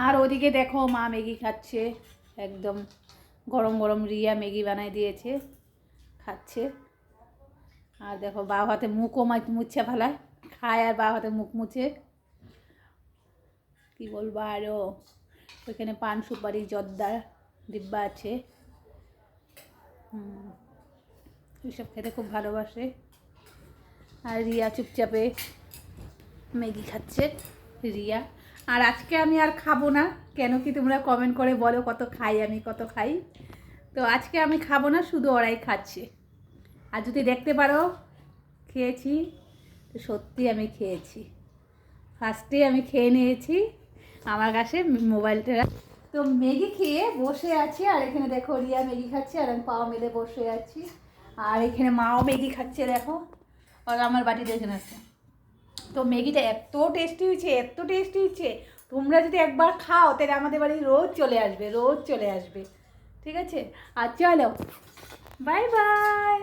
আর ওদিকে দেখো মা ম্যাগি খাচ্ছে, একদম গরম গরম রিয়া ম্যাগি বানাই দিয়েছে, খাচ্ছে। আর দেখো বাবা হাতে মুখও মুছে ফেলায়, খায় আর বাবা হাতে মুখ মুছে। কি বলবো আরও, ওইখানে পান সুপারি জর্দার ডিব্বা আছে। এইসব খেতে খুব ভালোবাসে। আর রিয়া চুপচাপে ম্যাগি খাচ্ছে রিয়া। আর আজকে আমি আর খাবো না, কেন কি তোমরা কমেন্ট করে বলো কত খাই আমি, কত খাই। তো আজকে আমি খাবো না, শুধু ওরাই খাচ্ছে। আর যদি দেখতে পারো খেয়েছি, তো সত্যি আমি খেয়েছি, ফার্স্টে আমি খেয়ে নিয়েছি। আমার কাছে মোবাইলটা, তো ম্যাগি খেয়ে বসে আছি। আর এখানে দেখো রিয়া ম্যাগি খাচ্ছে আর আমি পাও মেলে বসে আছি। আর এখানে মাও ম্যাগি খাচ্ছে দেখো, আর আমার বাটিতে এখানে আছে। তো ম্যাগিটা এত টেস্টি হয়েছে, এত টেস্টি হয়েছে, তোমরা যদি একবার খাও তাহলে আমাদের বাড়ি রোজ চলে আসবে, রোজ চলে আসবে। ঠিক আছে, আর চলো বাই বাই।